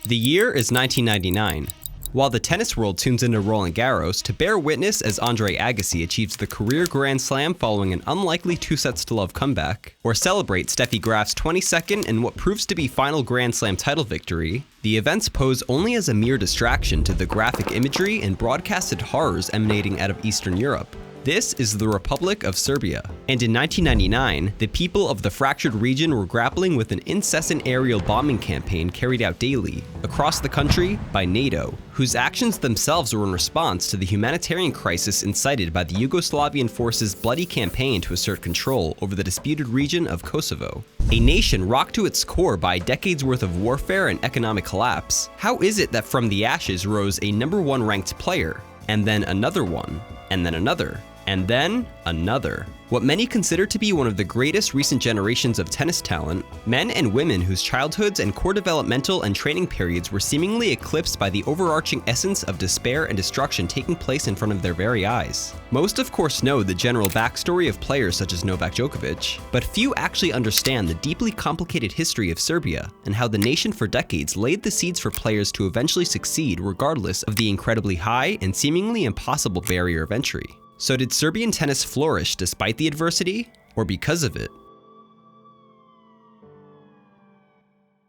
The year is 1999. While the tennis world tunes into Roland Garros to bear witness as Andre Agassi achieves the career Grand Slam following an unlikely 2-sets-to-love comeback, or celebrate Steffi Graf's 22nd and what proves to be final Grand Slam title victory, the events pose only as a mere distraction to the graphic imagery and broadcasted horrors emanating out of Eastern Europe. This is the Republic of Serbia, and in 1999, the people of the fractured region were grappling with an incessant aerial bombing campaign carried out daily, across the country, by NATO, whose actions themselves were in response to the humanitarian crisis incited by the Yugoslavian forces' bloody campaign to assert control over the disputed region of Kosovo. A nation rocked to its core by decades worth of warfare and economic collapse. How is it that from the ashes rose a #1 ranked player, and then another one, and then another? And then another. What many consider to be one of the greatest recent generations of tennis talent, men and women whose childhoods and core developmental and training periods were seemingly eclipsed by the overarching essence of despair and destruction taking place in front of their very eyes. Most of course know the general backstory of players such as Novak Djokovic, but few actually understand the deeply complicated history of Serbia and how the nation for decades laid the seeds for players to eventually succeed regardless of the incredibly high and seemingly impossible barrier of entry. So did Serbian tennis flourish despite the adversity, or because of it?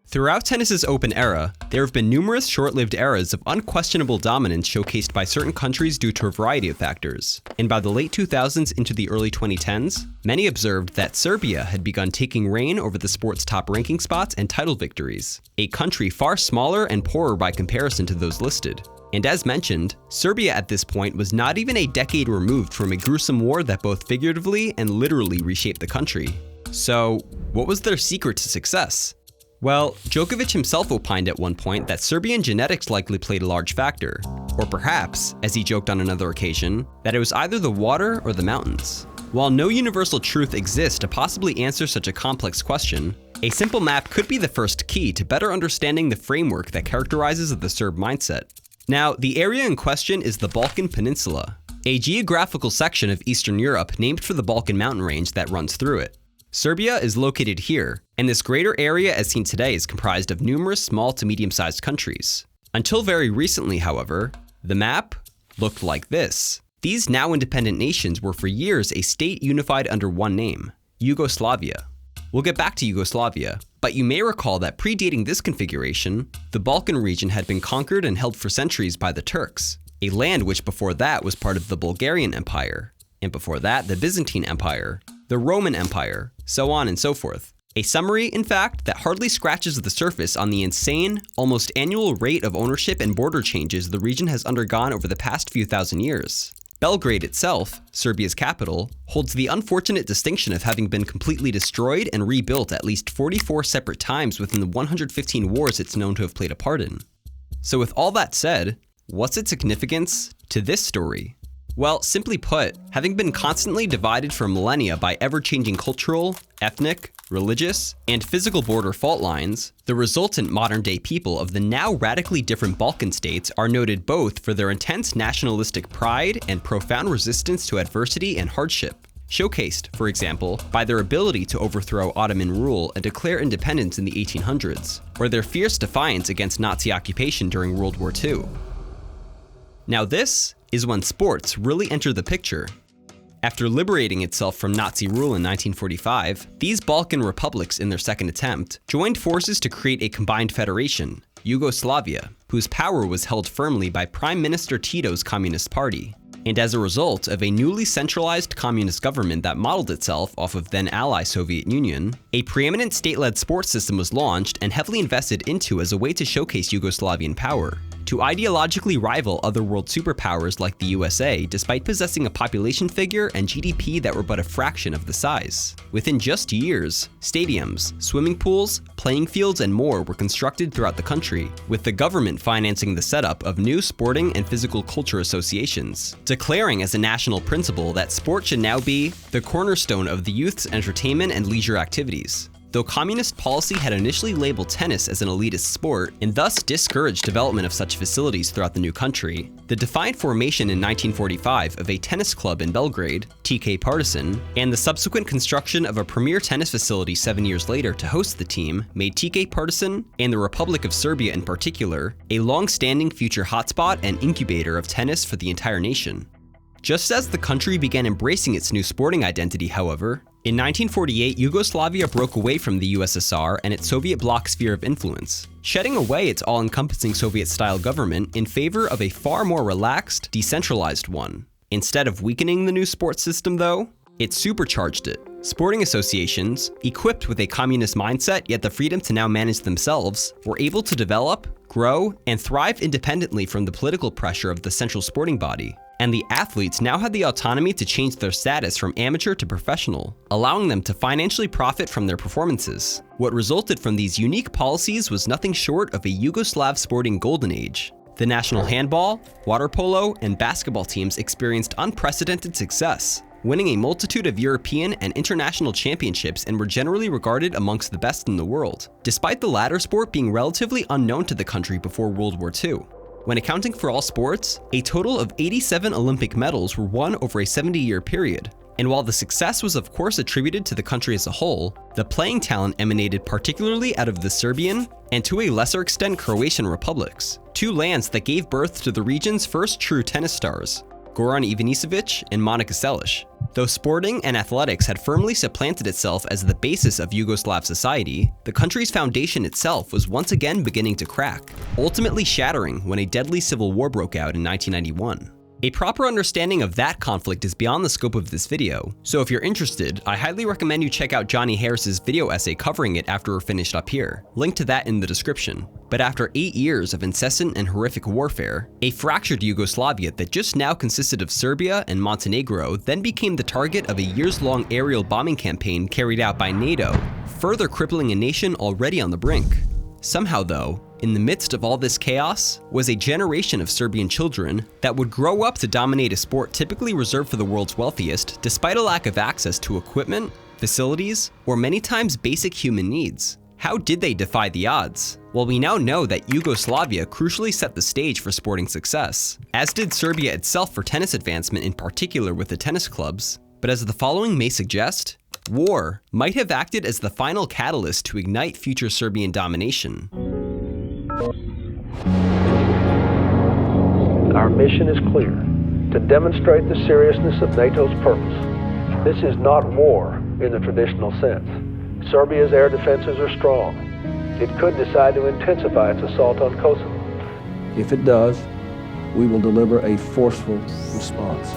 Throughout tennis's open era, there have been numerous short-lived eras of unquestionable dominance showcased by certain countries due to a variety of factors. And by the late 2000s into the early 2010s, many observed that Serbia had begun taking reign over the sport's top ranking spots and title victories, a country far smaller and poorer by comparison to those listed. And as mentioned, Serbia at this point was not even a decade removed from a gruesome war that both figuratively and literally reshaped the country. So, what was their secret to success? Well, Djokovic himself opined at one point that Serbian genetics likely played a large factor. Or perhaps, as he joked on another occasion, that it was either the water or the mountains. While no universal truth exists to possibly answer such a complex question, a simple map could be the first key to better understanding the framework that characterizes the Serb mindset. Now, the area in question is the Balkan Peninsula, a geographical section of Eastern Europe named for the Balkan mountain range that runs through it. Serbia is located here, and this greater area as seen today is comprised of numerous small to medium-sized countries. Until very recently, however, the map looked like this. These now independent nations were for years a state unified under one name, Yugoslavia. We'll get back to Yugoslavia, but you may recall that predating this configuration, the Balkan region had been conquered and held for centuries by the Turks, a land which before that was part of the Bulgarian Empire, and before that the Byzantine Empire, the Roman Empire, so on and so forth. A summary, in fact, that hardly scratches the surface on the insane, almost annual rate of ownership and border changes the region has undergone over the past few thousand years. Belgrade itself, Serbia's capital, holds the unfortunate distinction of having been completely destroyed and rebuilt at least 44 separate times within the 115 wars it's known to have played a part in. So with all that said, what's its significance to this story? Well, simply put, having been constantly divided for millennia by ever-changing cultural, ethnic, religious, and physical border fault lines, the resultant modern-day people of the now radically different Balkan states are noted both for their intense nationalistic pride and profound resistance to adversity and hardship, showcased, for example, by their ability to overthrow Ottoman rule and declare independence in the 1800s, or their fierce defiance against Nazi occupation during World War II. Now this is when sports really enter the picture. After liberating itself from Nazi rule in 1945, these Balkan republics in their second attempt joined forces to create a combined federation, Yugoslavia, whose power was held firmly by Prime Minister Tito's Communist Party. And as a result of a newly centralized communist government that modeled itself off of then-ally Soviet Union, a preeminent state-led sports system was launched and heavily invested into as a way to showcase Yugoslavian power, to ideologically rival other world superpowers like the USA despite possessing a population figure and GDP that were but a fraction of the size. Within just years, stadiums, swimming pools, playing fields, and more were constructed throughout the country, with the government financing the setup of new sporting and physical culture associations, declaring as a national principle that sport should now be the cornerstone of the youth's entertainment and leisure activities. though communist policy had initially labeled tennis as an elitist sport and thus discouraged development of such facilities throughout the new country, the defiant formation in 1945 of a tennis club in Belgrade, TK Partizan, and the subsequent construction of a premier tennis facility 7 years later to host the team made TK Partizan, and the Republic of Serbia in particular, a long-standing future hotspot and incubator of tennis for the entire nation. Just as the country began embracing its new sporting identity, however, in 1948 Yugoslavia broke away from the USSR and its Soviet bloc sphere of influence, shedding away its all-encompassing Soviet-style government in favor of a far more relaxed, decentralized one. Instead of weakening the new sports system, though, it supercharged it. Sporting associations, equipped with a communist mindset yet the freedom to now manage themselves, were able to develop, grow, and thrive independently from the political pressure of the central sporting body. And the athletes now had the autonomy to change their status from amateur to professional, allowing them to financially profit from their performances. What resulted from these unique policies was nothing short of a Yugoslav sporting golden age. The national handball, water polo, and basketball teams experienced unprecedented success, winning a multitude of European and international championships and were generally regarded amongst the best in the world, despite the latter sport being relatively unknown to the country before World War II. When accounting for all sports, a total of 87 Olympic medals were won over a 70-year period. And while the success was of course attributed to the country as a whole, the playing talent emanated particularly out of the Serbian, and to a lesser extent Croatian republics, two lands that gave birth to the region's first true tennis stars, Goran Ivanisevic and Monica Seles. Though sporting and athletics had firmly supplanted itself as the basis of Yugoslav society, the country's foundation itself was once again beginning to crack, ultimately shattering when a deadly civil war broke out in 1991. A proper understanding of that conflict is beyond the scope of this video, so if you're interested, I highly recommend you check out Johnny Harris's video essay covering it after we're finished up here. Link to that in the description. But after 8 years of incessant and horrific warfare, a fractured Yugoslavia that just now consisted of Serbia and Montenegro then became the target of a years-long aerial bombing campaign carried out by NATO, further crippling a nation already on the brink. Somehow though, in the midst of all this chaos, was a generation of Serbian children that would grow up to dominate a sport typically reserved for the world's wealthiest, despite a lack of access to equipment, facilities, or many times basic human needs. How did they defy the odds? Well, we now know that Yugoslavia crucially set the stage for sporting success, as did Serbia itself for tennis advancement, in particular with the tennis clubs. But as the following may suggest, war might have acted as the final catalyst to ignite future Serbian domination. Our mission is clear: to demonstrate the seriousness of NATO's purpose. This is not war in the traditional sense. Serbia's air defenses are strong. It could decide to intensify its assault on Kosovo. If it does, we will deliver a forceful response.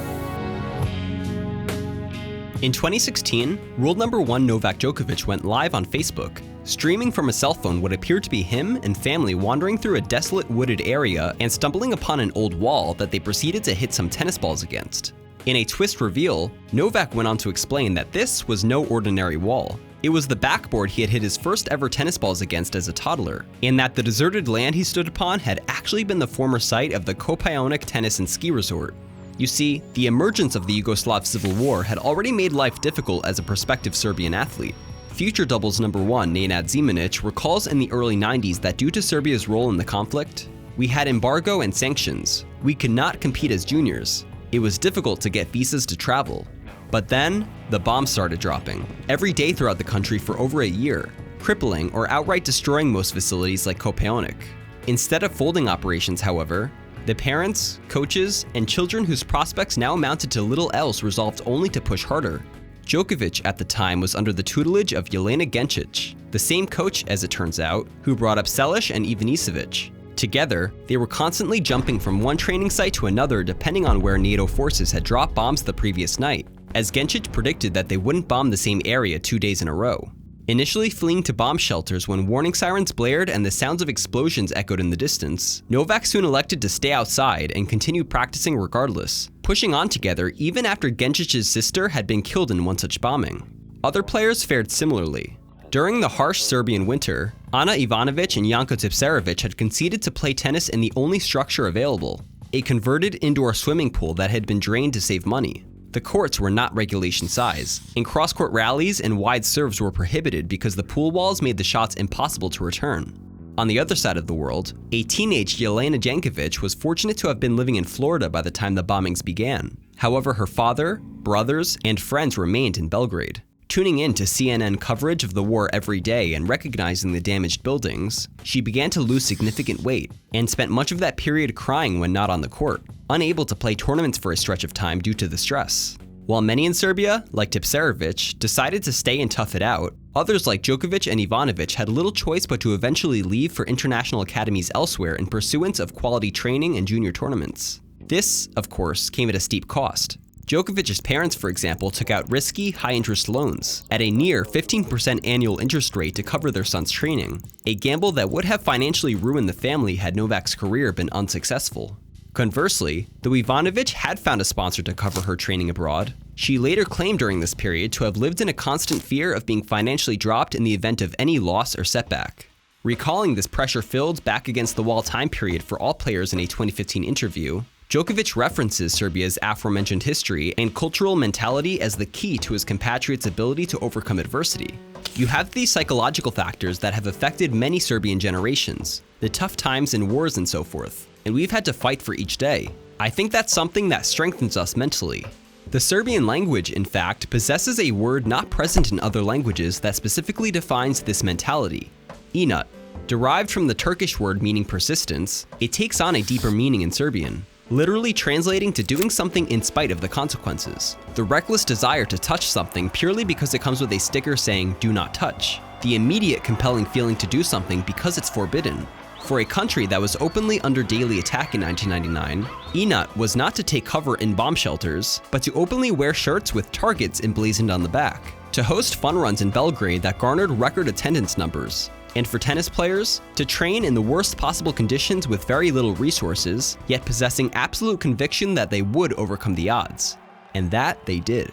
In 2016, world number 1 Novak Djokovic went live on Facebook, streaming from a cell phone what appeared to be him and family wandering through a desolate wooded area and stumbling upon an old wall that they proceeded to hit some tennis balls against. In a twist reveal, Novak went on to explain that this was no ordinary wall. It was the backboard he had hit his first ever tennis balls against as a toddler, and that the deserted land he stood upon had actually been the former site of the Kopaonik Tennis and Ski Resort. You see, the emergence of the Yugoslav Civil War had already made life difficult as a prospective Serbian athlete. Future doubles number 1 Nenad Zemanic recalls in the early 90s that due to Serbia's role in the conflict, we had embargo and sanctions. We could not compete as juniors. It was difficult to get visas to travel. But then, the bombs started dropping, every day throughout the country for over a year, crippling or outright destroying most facilities like Kopaonik. Instead of folding operations, however, the parents, coaches, and children whose prospects now amounted to little else resolved only to push harder. Djokovic at the time was under the tutelage of Jelena Gencic, the same coach, as it turns out, who brought up Seles and Ivanisevic. Together, they were constantly jumping from one training site to another depending on where NATO forces had dropped bombs the previous night, as Gencic predicted that they wouldn't bomb the same area 2 days in a row. Initially fleeing to bomb shelters when warning sirens blared and the sounds of explosions echoed in the distance, Novak soon elected to stay outside and continue practicing regardless, pushing on together even after Gencic's sister had been killed in one such bombing. Other players fared similarly. During the harsh Serbian winter, Ana Ivanovic and Janko Tipsarevic had conceded to play tennis in the only structure available, a converted indoor swimming pool that had been drained to save money. The courts were not regulation size, and cross-court rallies and wide serves were prohibited because the pool walls made the shots impossible to return. On the other side of the world, a teenage Jelena Jankovic was fortunate to have been living in Florida by the time the bombings began. However, her father, brothers, and friends remained in Belgrade. Tuning in to CNN coverage of the war every day and recognizing the damaged buildings, she began to lose significant weight and spent much of that period crying when not on the court, unable to play tournaments for a stretch of time due to the stress. While many in Serbia, like Tipsarevic, decided to stay and tough it out, others like Djokovic and Ivanovic had little choice but to eventually leave for international academies elsewhere in pursuance of quality training and junior tournaments. This, of course, came at a steep cost. Djokovic's parents, for example, took out risky, high-interest loans at a near 15% annual interest rate to cover their son's training, a gamble that would have financially ruined the family had Novak's career been unsuccessful. Conversely, though Ivanovic had found a sponsor to cover her training abroad, she later claimed during this period to have lived in a constant fear of being financially dropped in the event of any loss or setback. Recalling this pressure-filled, back-against-the-wall time period for all players in a 2015 interview, Djokovic references Serbia's aforementioned history and cultural mentality as the key to his compatriots' ability to overcome adversity. You have these psychological factors that have affected many Serbian generations, the tough times and wars and so forth, and we've had to fight for each day. I think that's something that strengthens us mentally. The Serbian language, in fact, possesses a word not present in other languages that specifically defines this mentality: inat. Derived from the Turkish word meaning persistence, it takes on a deeper meaning in Serbian, literally translating to doing something in spite of the consequences. The reckless desire to touch something purely because it comes with a sticker saying "do not touch." The immediate compelling feeling to do something because it's forbidden. For a country that was openly under daily attack in 1999, inat was not to take cover in bomb shelters, but to openly wear shirts with targets emblazoned on the back, to host fun runs in Belgrade that garnered record attendance numbers, and for tennis players, to train in the worst possible conditions with very little resources, yet possessing absolute conviction that they would overcome the odds. And that they did.